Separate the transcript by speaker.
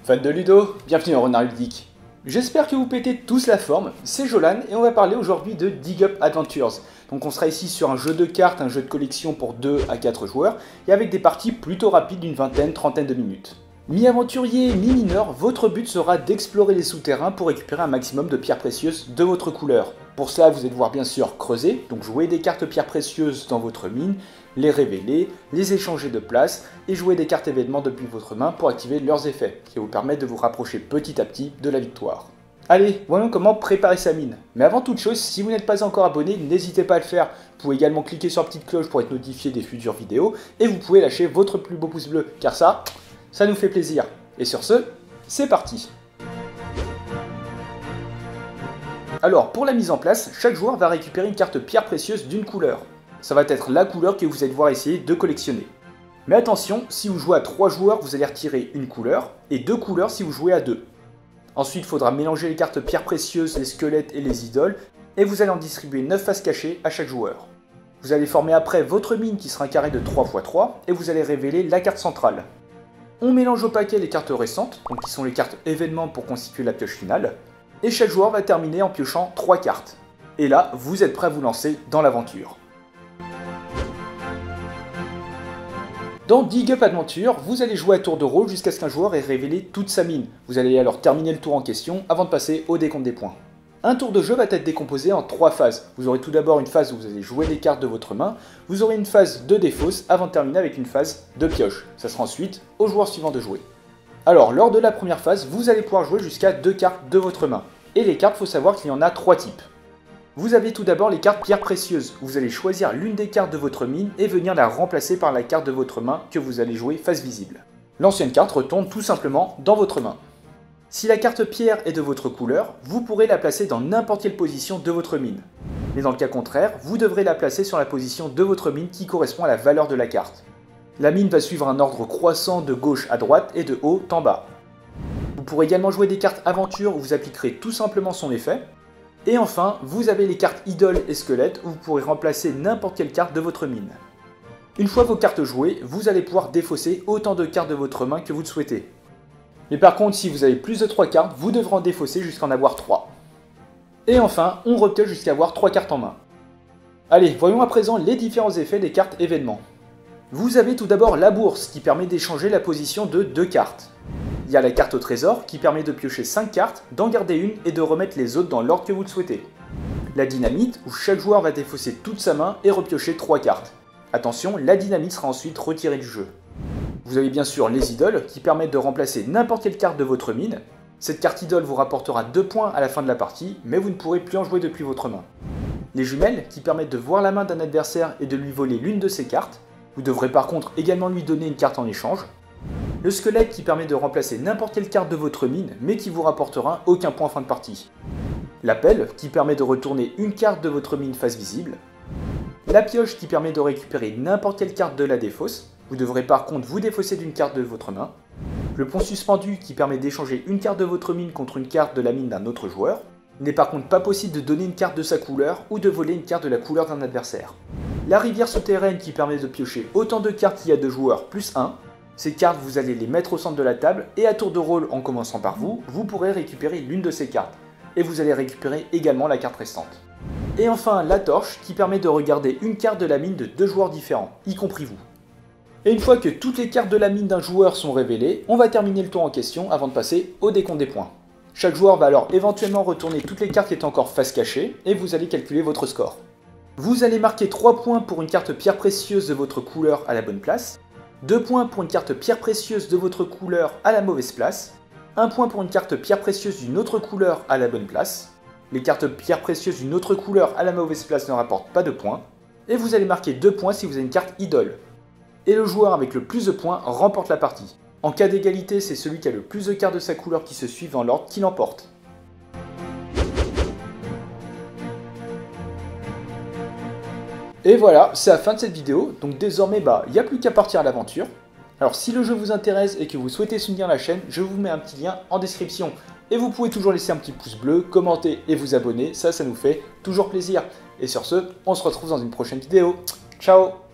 Speaker 1: Fans de Ludo, bienvenue en Renard Ludique. J'espère que vous pétez tous la forme, c'est Jolan et on va parler aujourd'hui de Dig Up Adventures. Donc on sera ici sur un jeu de cartes, un jeu de collection pour 2 à 4 joueurs et avec des parties plutôt rapides d'une vingtaine, trentaine de minutes. Mi-aventurier, mi-mineur, votre but sera d'explorer les souterrains pour récupérer un maximum de pierres précieuses de votre couleur. Pour cela, vous allez devoir bien sûr creuser, donc jouer des cartes pierres précieuses dans votre mine, les révéler, les échanger de place et jouer des cartes événements depuis votre main pour activer leurs effets, qui vous permettent de vous rapprocher petit à petit de la victoire. Allez, voyons comment préparer sa mine. Mais avant toute chose, si vous n'êtes pas encore abonné, n'hésitez pas à le faire. Vous pouvez également cliquer sur la petite cloche pour être notifié des futures vidéos et vous pouvez lâcher votre plus beau pouce bleu, car ça nous fait plaisir. Et sur ce, c'est parti. Alors, pour la mise en place, chaque joueur va récupérer une carte pierre précieuse d'une couleur. Ça va être la couleur que vous allez devoir essayer de collectionner. Mais attention, si vous jouez à 3 joueurs, vous allez retirer une couleur, et 2 couleurs si vous jouez à 2. Ensuite, il faudra mélanger les cartes pierres précieuses, les squelettes et les idoles, et vous allez en distribuer 9 faces cachées à chaque joueur. Vous allez former après votre mine qui sera un carré de 3 x 3, et vous allez révéler la carte centrale. On mélange au paquet les cartes récentes, donc qui sont les cartes événements pour constituer la pioche finale, et chaque joueur va terminer en piochant 3 cartes. Et là, vous êtes prêt à vous lancer dans l'aventure. Dans Dig Up Adventure, vous allez jouer à tour de rôle jusqu'à ce qu'un joueur ait révélé toute sa mine. Vous allez alors terminer le tour en question avant de passer au décompte des points. Un tour de jeu va être décomposé en 3 phases. Vous aurez tout d'abord une phase où vous allez jouer des cartes de votre main, vous aurez une phase de défausse avant de terminer avec une phase de pioche. Ça sera ensuite au joueur suivant de jouer. Alors, lors de la première phase, vous allez pouvoir jouer jusqu'à 2 cartes de votre main. Et les cartes, il faut savoir qu'il y en a 3 types. Vous avez tout d'abord les cartes pierres précieuses. Vous allez choisir l'une des cartes de votre mine et venir la remplacer par la carte de votre main que vous allez jouer face visible. L'ancienne carte retombe tout simplement dans votre main. Si la carte pierre est de votre couleur, vous pourrez la placer dans n'importe quelle position de votre mine. Mais dans le cas contraire, vous devrez la placer sur la position de votre mine qui correspond à la valeur de la carte. La mine va suivre un ordre croissant de gauche à droite et de haut en bas. Vous pourrez également jouer des cartes aventure où vous appliquerez tout simplement son effet. Et enfin, vous avez les cartes idoles et squelettes où vous pourrez remplacer n'importe quelle carte de votre mine. Une fois vos cartes jouées, vous allez pouvoir défausser autant de cartes de votre main que vous le souhaitez. Mais par contre, si vous avez plus de 3 cartes, vous devrez en défausser jusqu'à en avoir 3. Et enfin, on repioche jusqu'à avoir 3 cartes en main. Allez, voyons à présent les différents effets des cartes événements. Vous avez tout d'abord la bourse qui permet d'échanger la position de 2 cartes. Il y a la carte au trésor qui permet de piocher 5 cartes, d'en garder une et de remettre les autres dans l'ordre que vous le souhaitez. La dynamite où chaque joueur va défausser toute sa main et repiocher 3 cartes. Attention, la dynamite sera ensuite retirée du jeu. Vous avez bien sûr les idoles qui permettent de remplacer n'importe quelle carte de votre mine. Cette carte idole vous rapportera 2 points à la fin de la partie, mais vous ne pourrez plus en jouer depuis votre main. Les jumelles qui permettent de voir la main d'un adversaire et de lui voler l'une de ses cartes. Vous devrez par contre également lui donner une carte en échange. Le squelette qui permet de remplacer n'importe quelle carte de votre mine, mais qui vous rapportera aucun point en fin de partie. La pelle qui permet de retourner une carte de votre mine face visible. La pioche qui permet de récupérer n'importe quelle carte de la défausse. Vous devrez par contre vous défausser d'une carte de votre main. Le pont suspendu qui permet d'échanger une carte de votre mine contre une carte de la mine d'un autre joueur. Il n'est par contre pas possible de donner une carte de sa couleur ou de voler une carte de la couleur d'un adversaire. La rivière souterraine qui permet de piocher autant de cartes qu'il y a de joueurs plus 1. Ces cartes, vous allez les mettre au centre de la table et à tour de rôle, en commençant par vous, vous pourrez récupérer l'une de ces cartes. Et vous allez récupérer également la carte restante. Et enfin, la torche qui permet de regarder une carte de la mine de 2 joueurs différents, y compris vous. Et une fois que toutes les cartes de la mine d'un joueur sont révélées, on va terminer le tour en question avant de passer au décompte des points. Chaque joueur va alors éventuellement retourner toutes les cartes qui étaient encore face cachée et vous allez calculer votre score. Vous allez marquer 3 points pour une carte pierre précieuse de votre couleur à la bonne place, 2 points pour une carte pierre précieuse de votre couleur à la mauvaise place, 1 point pour une carte pierre précieuse d'une autre couleur à la bonne place, les cartes pierre précieuses d'une autre couleur à la mauvaise place ne rapportent pas de points, et vous allez marquer 2 points si vous avez une carte idole. Et le joueur avec le plus de points remporte la partie. En cas d'égalité, c'est celui qui a le plus de cartes de sa couleur qui se suivent dans l'ordre qui l'emporte. Et voilà, c'est la fin de cette vidéo, donc désormais il n'y a plus qu'à partir à l'aventure. Alors si le jeu vous intéresse et que vous souhaitez soutenir la chaîne, je vous mets un petit lien en description. Et vous pouvez toujours laisser un petit pouce bleu, commenter et vous abonner, ça nous fait toujours plaisir. Et sur ce, on se retrouve dans une prochaine vidéo. Ciao!